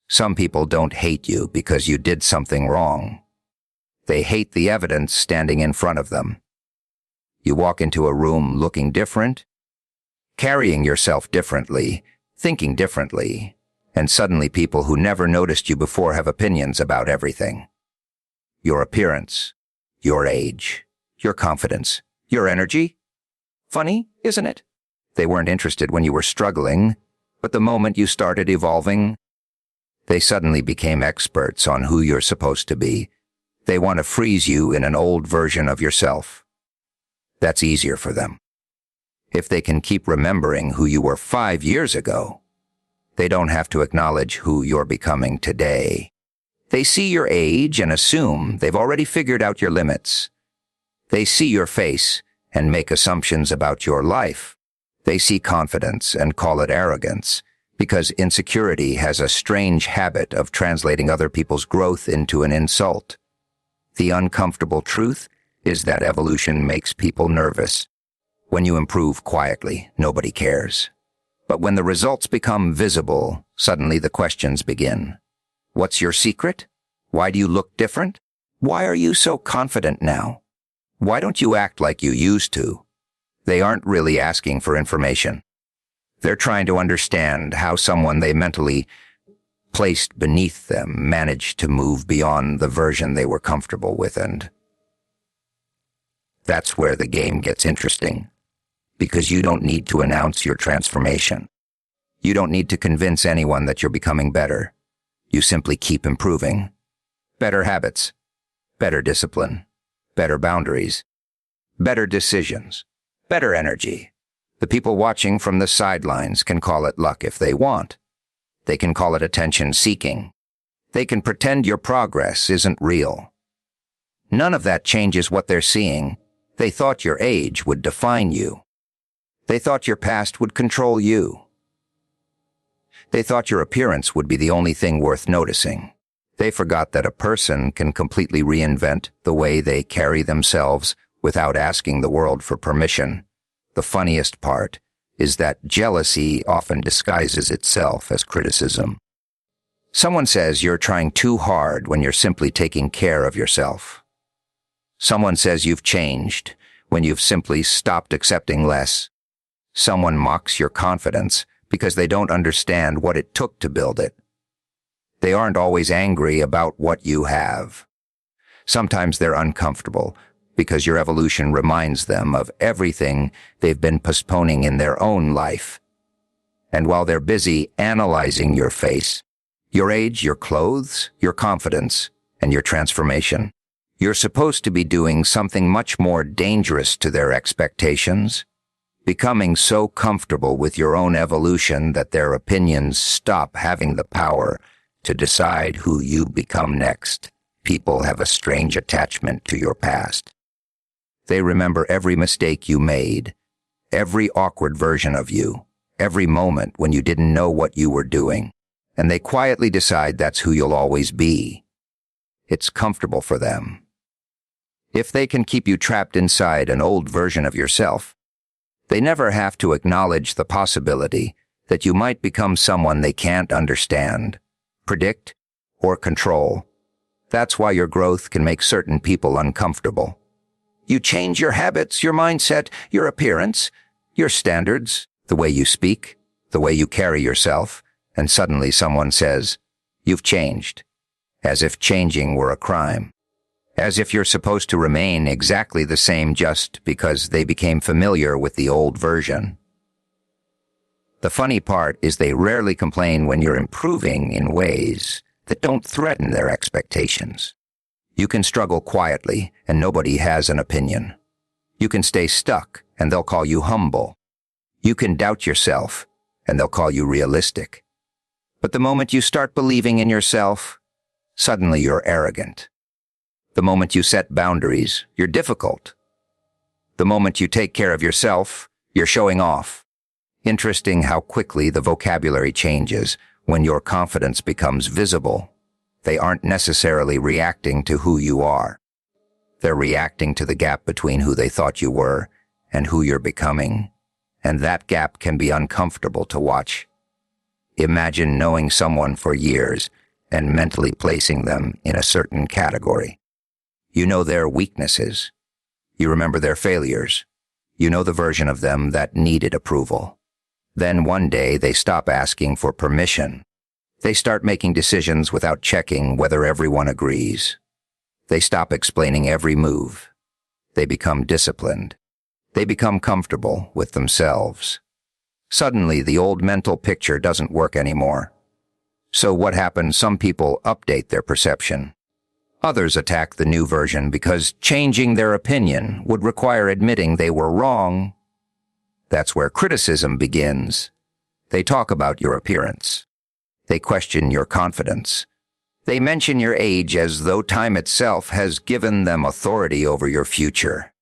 Some people don't hate you because you did something wrong. They hate the evidence standing in front of them. You walk into a room looking different, carrying yourself differently, thinking differently, and suddenly people who never noticed you before have opinions about everything. Your appearance, your age, your confidence, your energy. Funny, isn't it? They weren't interested when you were struggling, but the moment you started evolving, they suddenly became experts on who you're supposed to be. They want to freeze you in an old version of yourself. That's easier for them. If they can keep remembering who you were 5 years ago, they don't have to acknowledge who you're becoming today. They see your age and assume they've already figured out your limits. They see your face and make assumptions about your life. They see confidence and call it arrogance, because insecurity has a strange habit of translating other people's growth into an insult. The uncomfortable truth is that evolution makes people nervous. When you improve quietly, nobody cares. But when the results become visible, suddenly the questions begin. What's your secret? Why do you look different? Why are you so confident now? Why don't you act like you used to? They aren't really asking for information. They're trying to understand how someone they mentally placed beneath them managed to move beyond the version they were comfortable with, and that's where the game gets interesting. Because you don't need to announce your transformation. You don't need to convince anyone that you're becoming better. You simply keep improving. Better habits, better discipline, better boundaries, better decisions, better energy. The people watching from the sidelines can call it luck if they want. They can call it attention-seeking. They can pretend your progress isn't real. None of that changes what they're seeing. They thought your age would define you. They thought your past would control you. They thought your appearance would be the only thing worth noticing. They forgot that a person can completely reinvent the way they carry themselves without asking the world for permission. The funniest part is that jealousy often disguises itself as criticism. Someone says you're trying too hard when you're simply taking care of yourself. Someone says you've changed when you've simply stopped accepting less. Someone mocks your confidence because they don't understand what it took to build it. They aren't always angry about what you have. Sometimes they're uncomfortable because your evolution reminds them of everything they've been postponing in their own life. And while they're busy analyzing your face, your age, your clothes, your confidence, and your transformation, you're supposed to be doing something much more dangerous to their expectations, becoming so comfortable with your own evolution that their opinions stop having the power to decide who you become next. People have a strange attachment to your past. They remember every mistake you made, every awkward version of you, every moment when you didn't know what you were doing, and they quietly decide that's who you'll always be. It's comfortable for them. If they can keep you trapped inside an old version of yourself, they never have to acknowledge the possibility that you might become someone they can't understand, predict, or control. That's why your growth can make certain people uncomfortable. You change your habits, your mindset, your appearance, your standards, the way you speak, the way you carry yourself, and suddenly someone says, "You've changed," as if changing were a crime. As if you're supposed to remain exactly the same just because they became familiar with the old version. The funny part is they rarely complain when you're improving in ways that don't threaten their expectations. You can struggle quietly and nobody has an opinion. You can stay stuck and they'll call you humble. You can doubt yourself and they'll call you realistic. But the moment you start believing in yourself, suddenly you're arrogant. The moment you set boundaries, you're difficult. The moment you take care of yourself, you're showing off. Interesting how quickly the vocabulary changes when your confidence becomes visible. They aren't necessarily reacting to who you are. They're reacting to the gap between who they thought you were and who you're becoming. And that gap can be uncomfortable to watch. Imagine knowing someone for years and mentally placing them in a certain category. You know their weaknesses. You remember their failures. You know the version of them that needed approval. Then one day they stop asking for permission. They start making decisions without checking whether everyone agrees. They stop explaining every move. They become disciplined. They become comfortable with themselves. Suddenly, the old mental picture doesn't work anymore. So what happens? Some people update their perception. Others attack the new version because changing their opinion would require admitting they were wrong. That's where criticism begins. They talk about your appearance. They question your confidence. They mention your age as though time itself has given them authority over your future.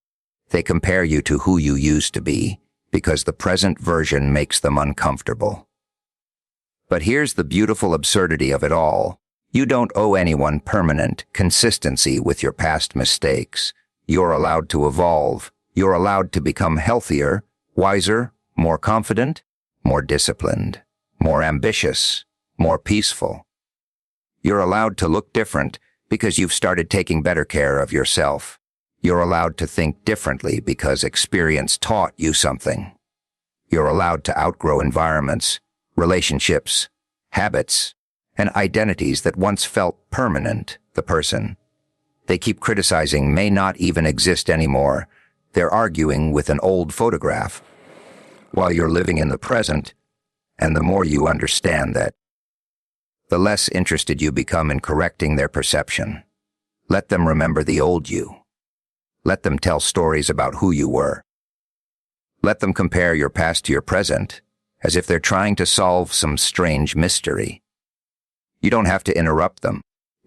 They compare you to who you used to be because the present version makes them uncomfortable. But here's the beautiful absurdity of it all. You don't owe anyone permanent consistency with your past mistakes. You're allowed to evolve. You're allowed to become healthier, wiser, more confident, more disciplined, more ambitious, more peaceful. You're allowed to look different because you've started taking better care of yourself. You're allowed to think differently because experience taught you something. You're allowed to outgrow environments, relationships, habits, and identities that once felt permanent. The person they keep criticizing may not even exist anymore. They're arguing with an old photograph while you're living in the present, and the more you understand that, the less interested you become in correcting their perception. Let them remember the old you. Let them tell stories about who you were. Let them compare your past to your present, as if they're trying to solve some strange mystery. You don't have to interrupt them,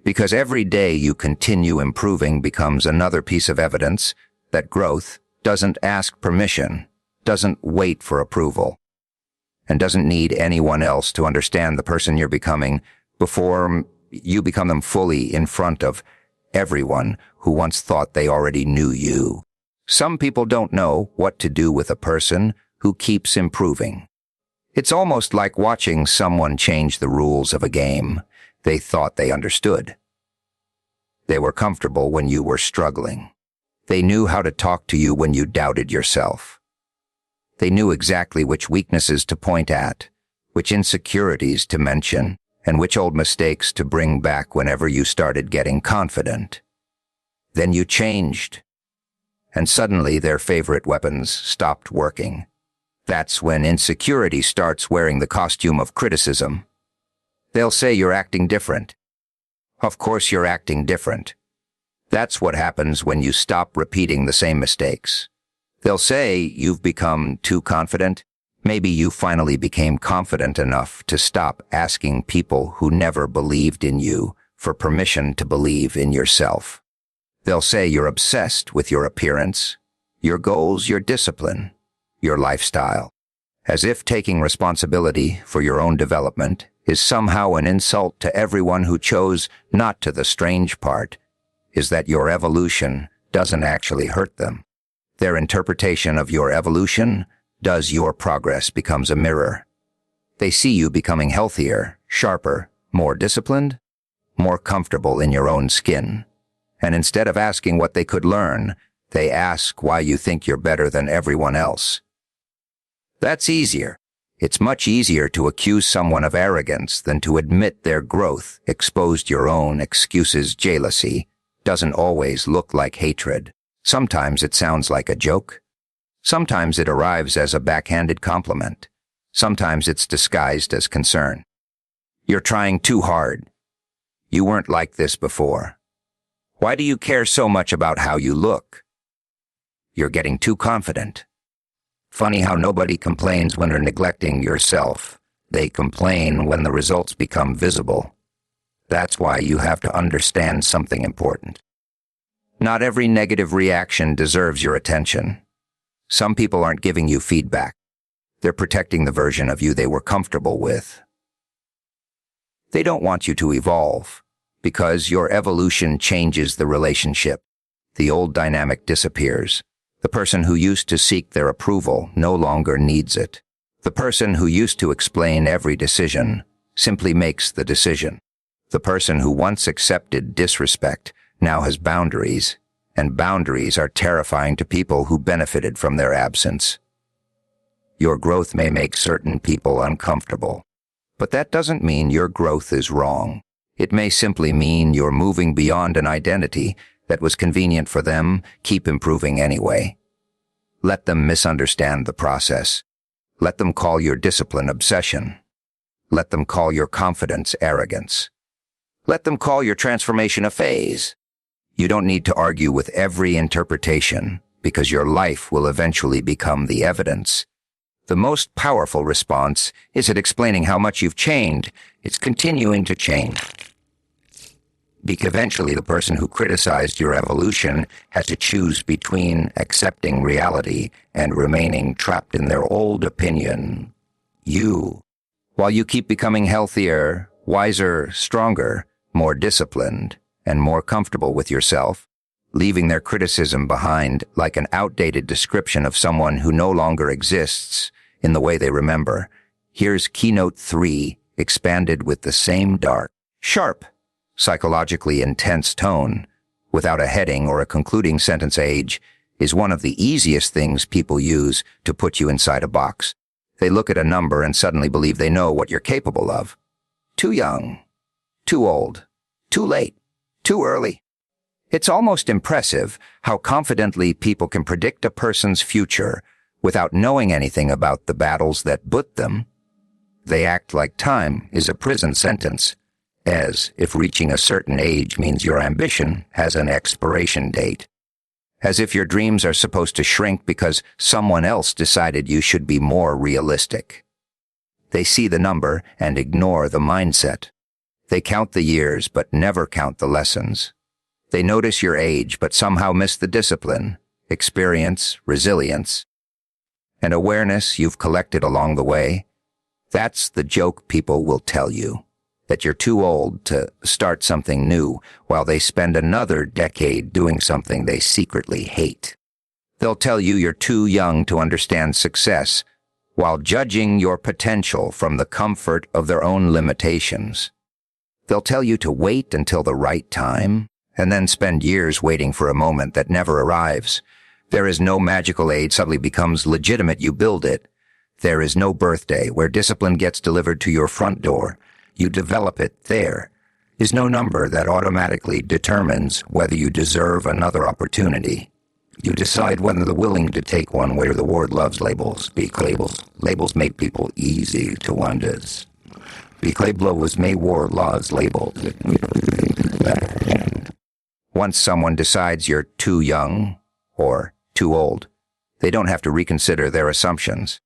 because every day you continue improving becomes another piece of evidence that growth doesn't ask permission, doesn't wait for approval, and doesn't need anyone else to understand the person you're becoming before you become them fully in front of everyone who once thought they already knew you. Some people don't know what to do with a person who keeps improving. It's almost like watching someone change the rules of a game they thought they understood. They were comfortable when you were struggling. They knew how to talk to you when you doubted yourself. They knew exactly which weaknesses to point at, which insecurities to mention, and which old mistakes to bring back whenever you started getting confident. Then you changed, and suddenly their favorite weapons stopped working. That's when insecurity starts wearing the costume of criticism. They'll say you're acting different. Of course you're acting different. That's what happens when you stop repeating the same mistakes. They'll say you've become too confident. Maybe you finally became confident enough to stop asking people who never believed in you for permission to believe in yourself. They'll say you're obsessed with your appearance, your goals, your discipline, your lifestyle, as if taking responsibility for your own development is somehow an insult to everyone who chose not to. The strange part is that your evolution doesn't actually hurt them. Their interpretation of your evolution does. Your progress becomes a mirror. They see you becoming healthier, sharper, more disciplined, more comfortable in your own skin. And instead of asking what they could learn, they ask why you think you're better than everyone else. That's easier. It's much easier to accuse someone of arrogance than to admit their growth exposed your own excuses. Jealousy doesn't always look like hatred. Sometimes it sounds like a joke. Sometimes it arrives as a backhanded compliment. Sometimes it's disguised as concern. You're trying too hard. You weren't like this before. Why do you care so much about how you look? You're getting too confident. Funny how nobody complains when they're neglecting yourself. They complain when the results become visible. That's why you have to understand something important. Not every negative reaction deserves your attention. Some people aren't giving you feedback. They're protecting the version of you they were comfortable with. They don't want you to evolve, because your evolution changes the relationship. The old dynamic disappears. The person who used to seek their approval no longer needs it. The person who used to explain every decision simply makes the decision. The person who once accepted disrespect now has boundaries, and boundaries are terrifying to people who benefited from their absence. Your growth may make certain people uncomfortable, but that doesn't mean your growth is wrong. It may simply mean you're moving beyond an identity that was convenient for them. Keep improving anyway. Let them misunderstand the process. Let them call your discipline obsession. Let them call your confidence arrogance. Let them call your transformation a phase. You don't need to argue with every interpretation, because your life will eventually become the evidence. The most powerful response isn't explaining how much you've changed, it's continuing to change. Because eventually the person who criticized your evolution has to choose between accepting reality and remaining trapped in their old opinion. While you keep becoming healthier, wiser, stronger, more disciplined, and more comfortable with yourself, leaving their criticism behind like an outdated description of someone who no longer exists in the way they remember. Here's Keynote 3, expanded with the same dark, sharp, psychologically intense tone, without a heading or a concluding sentence. Age is one of the easiest things people use to put you inside a box. They look at a number and suddenly believe they know what you're capable of. Too young, too old, too late, too early. It's almost impressive how confidently people can predict a person's future without knowing anything about the battles that put them. They act like time is a prison sentence, as if reaching a certain age means your ambition has an expiration date. As if your dreams are supposed to shrink because someone else decided you should be more realistic. They see the number and ignore the mindset. They count the years but never count the lessons. They notice your age but somehow miss the discipline, experience, resilience, and awareness you've collected along the way. That's the joke people will tell you, that you're too old to start something new while they spend another decade doing something they secretly hate. They'll tell you you're too young to understand success while judging your potential from the comfort of their own limitations. They'll tell you to wait until the right time and then spend years waiting for a moment that never arrives. There is no magical age suddenly becomes legitimate, you build it. There is no birthday where discipline gets delivered to your front door. You develop it. There is no number that automatically determines whether you deserve another opportunity. You decide whether they're willing to take one. Where the world loves labels. Speak labels. Labels make people easy to understand. Speak label was made war laws labels. Once someone decides you're too young or too old, they don't have to reconsider their assumptions.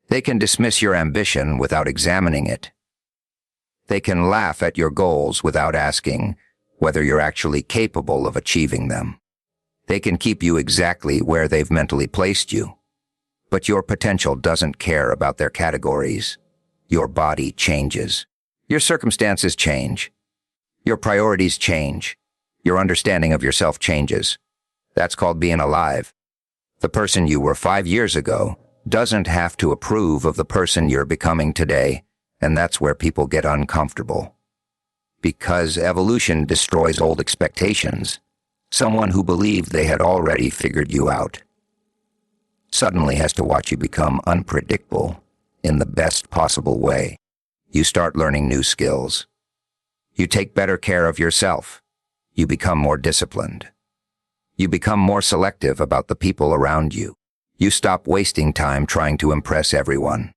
They can dismiss your ambition without examining it. They can laugh at your goals without asking whether you're actually capable of achieving them. They can keep you exactly where they've mentally placed you. But your potential doesn't care about their categories. Your body changes. Your circumstances change. Your priorities change. Your understanding of yourself changes. That's called being alive. The person you were 5 years ago doesn't have to approve of the person you're becoming today. And that's where people get uncomfortable. Because evolution destroys old expectations. Someone who believed they had already figured you out suddenly has to watch you become unpredictable in the best possible way. You start learning new skills. You take better care of yourself. You become more disciplined. You become more selective about the people around you. You stop wasting time trying to impress everyone.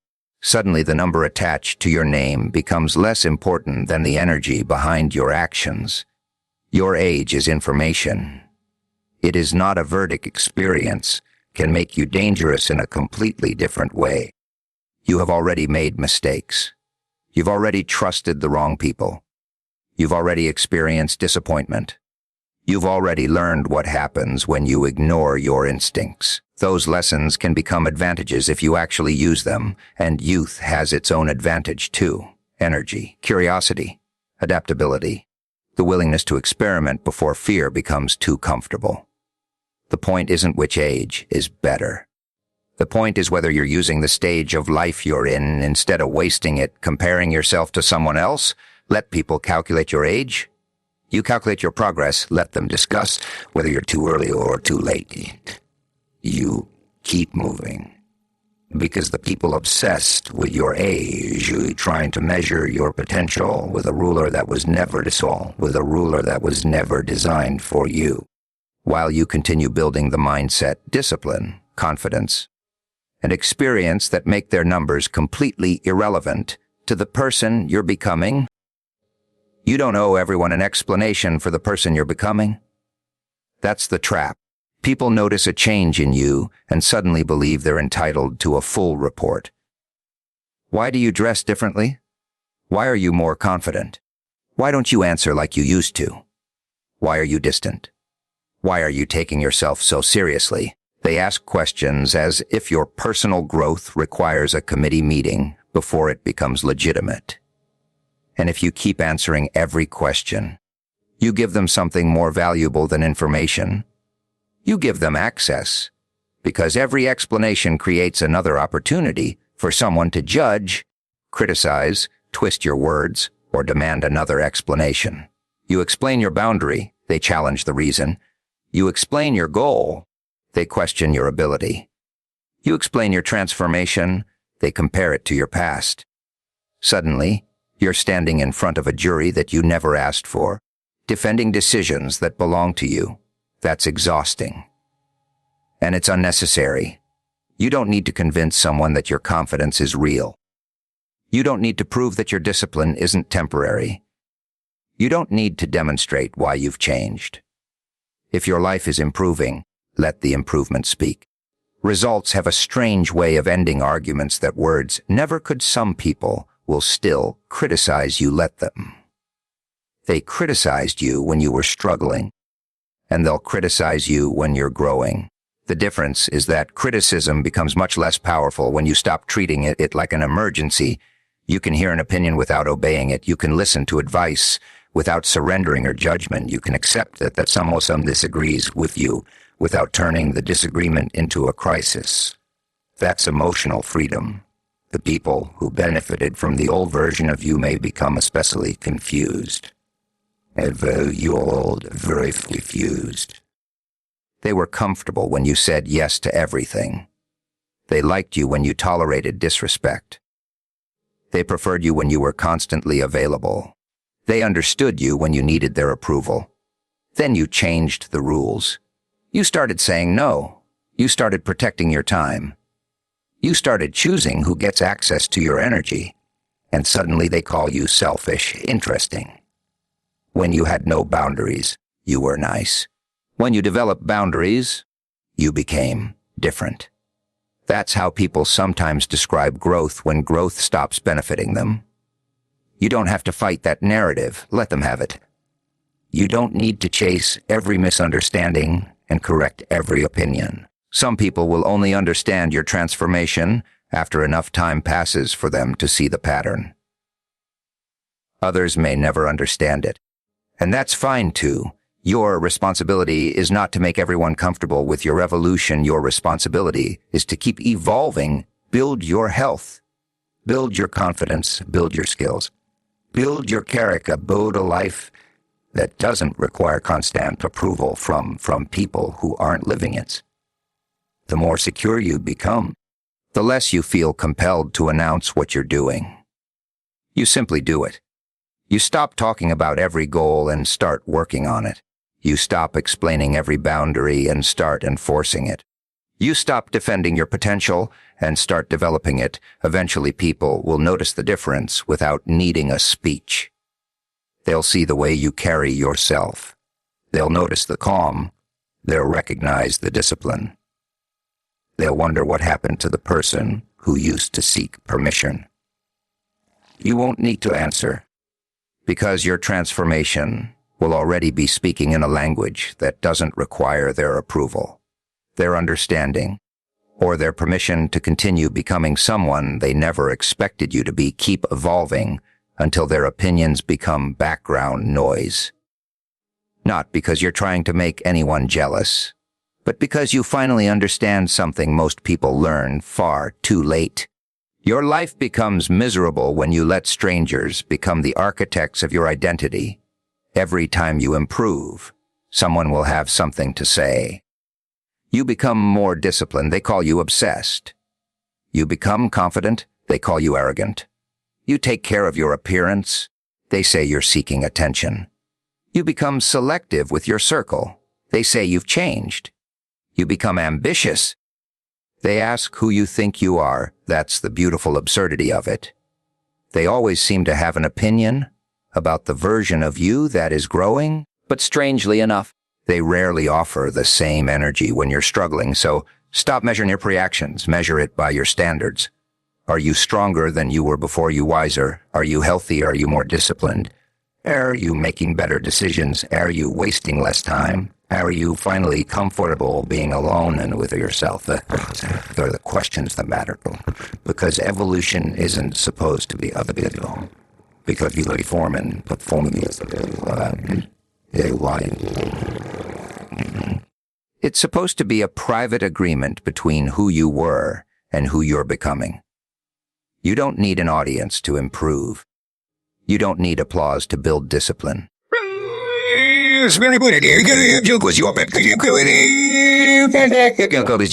Suddenly, the number attached to your name becomes less important than the energy behind your actions. Your age is information. It is not a verdict. Experience can make you dangerous in a completely different way. You have already made mistakes. You've already trusted the wrong people. You've already experienced disappointment. You've already learned what happens when you ignore your instincts. Those lessons can become advantages if you actually use them, and youth has its own advantage too. Energy, curiosity, adaptability, the willingness to experiment before fear becomes too comfortable. The point isn't which age is better. The point is whether you're using the stage of life you're in instead of wasting it comparing yourself to someone else. Let people calculate your age. You calculate your progress. Let them discuss whether you're too early or too late. You keep moving. Because the people obsessed with your age, trying to measure your potential with a ruler that was never designed for you. While you continue building the mindset, discipline, confidence, and experience that make their numbers completely irrelevant to the person you're becoming. You don't owe everyone an explanation for the person you're becoming. That's the trap. People notice a change in you and suddenly believe they're entitled to a full report. Why do you dress differently? Why are you more confident? Why don't you answer like you used to? Why are you distant? Why are you taking yourself so seriously? They ask questions as if your personal growth requires a committee meeting before it becomes legitimate. And if you keep answering every question, you give them something more valuable than information. You give them access, because every explanation creates another opportunity for someone to judge, criticize, twist your words, or demand another explanation. You explain your boundary, they challenge the reason. You explain your goal, they question your ability. You explain your transformation, they compare it to your past. Suddenly, you're standing in front of a jury that you never asked for, defending decisions that belong to you. That's exhausting. And it's unnecessary. You don't need to convince someone that your confidence is real. You don't need to prove that your discipline isn't temporary. You don't need to demonstrate why you've changed. If your life is improving, let the improvement speak. Results have a strange way of ending arguments that words never could. Some people will still criticize you. Let them. They criticized you when you were struggling, and they'll criticize you when you're growing. The difference is that criticism becomes much less powerful when you stop treating it like an emergency. You can hear an opinion without obeying it. You can listen to advice without surrendering or judgment. You can accept that someone disagrees with you without turning the disagreement into a crisis. That's emotional freedom. The people who benefited from the old version of you may become especially confused. Very confused. They were comfortable when you said yes to everything. They liked you when you tolerated disrespect. They preferred you when you were constantly available. They understood you when you needed their approval. Then you changed the rules. You started saying no. You started protecting your time. You started choosing who gets access to your energy. And suddenly they call you selfish. Interesting. When you had no boundaries, you were nice. When you developed boundaries, you became different. That's how people sometimes describe growth when growth stops benefiting them. You don't have to fight that narrative. Let them have it. You don't need to chase every misunderstanding and correct every opinion. Some people will only understand your transformation after enough time passes for them to see the pattern. Others may never understand it. And that's fine too. Your responsibility is not to make everyone comfortable with your evolution. Your responsibility is to keep evolving. Build your health. Build your confidence. Build your skills. Build your character. Build a life that doesn't require constant approval from people who aren't living it. The more secure you become, the less you feel compelled to announce what you're doing. You simply do it. You stop talking about every goal and start working on it. You stop explaining every boundary and start enforcing it. You stop defending your potential and start developing it. Eventually people will notice the difference without needing a speech. They'll see the way you carry yourself. They'll notice the calm. They'll recognize the discipline. They'll wonder what happened to the person who used to seek permission. You won't need to answer, because your transformation will already be speaking in a language that doesn't require their approval, their understanding, or their permission to continue becoming someone they never expected you to be. Keep evolving until their opinions become background noise. Not because you're trying to make anyone jealous, but because you finally understand something most people learn far too late. Your life becomes miserable when you let strangers become the architects of your identity. Every time you improve, someone will have something to say. You become more disciplined, they call you obsessed. You become confident, they call you arrogant. You take care of your appearance, they say you're seeking attention. You become selective with your circle, they say you've changed. You become ambitious. They ask who you think you are, that's the beautiful absurdity of it. They always seem to have an opinion about the version of you that is growing, but strangely enough, they rarely offer the same energy when you're struggling, so stop measuring your reactions, measure it by your standards. Are you stronger than you were before? You wiser? Are you healthy? Are you more disciplined? Are you making better decisions? Are you wasting less time? Are you finally comfortable being alone and with yourself? They're the questions that matter. Because evolution isn't supposed to be other people. Because you reform and performing is it's supposed to be a private agreement between who you were and who you're becoming. You don't need an audience to improve. You don't need applause to build discipline. It's very good idea.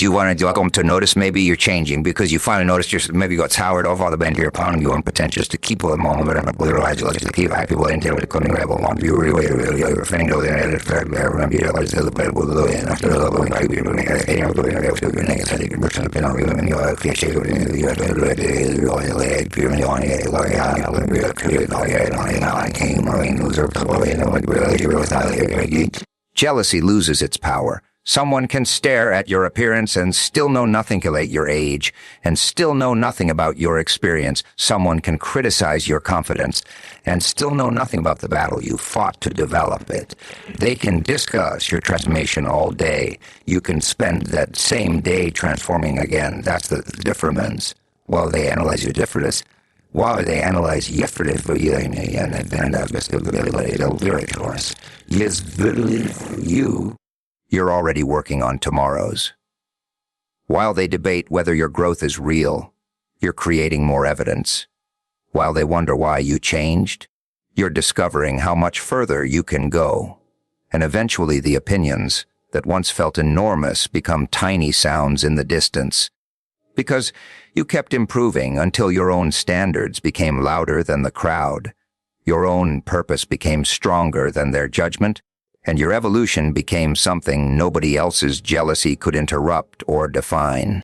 You want to notice maybe you're changing because you finally noticed you maybe got tired of all the band you're pounding you on pretentious to keep a moment and literalize you to keep people into it couldn't rebel on you really thing though then it's fair remember you like the play with the and after the going like you Jealousy loses its power. Someone can stare at your appearance and still know nothing about your age and still know nothing about your experience. Someone can criticize your confidence and still know nothing about the battle you fought to develop it. They can discuss your transformation all day. You can spend that same day transforming again. That's the difference. While they analyze your difference, while they analyze yesterday for you and then you're already working on tomorrow's. While they debate whether your growth is real, you're creating more evidence. While they wonder why you changed, you're discovering how much further you can go. And eventually the opinions that once felt enormous become tiny sounds in the distance. Because you kept improving until your own standards became louder than the crowd. Your own purpose became stronger than their judgment, and your evolution became something nobody else's jealousy could interrupt or define.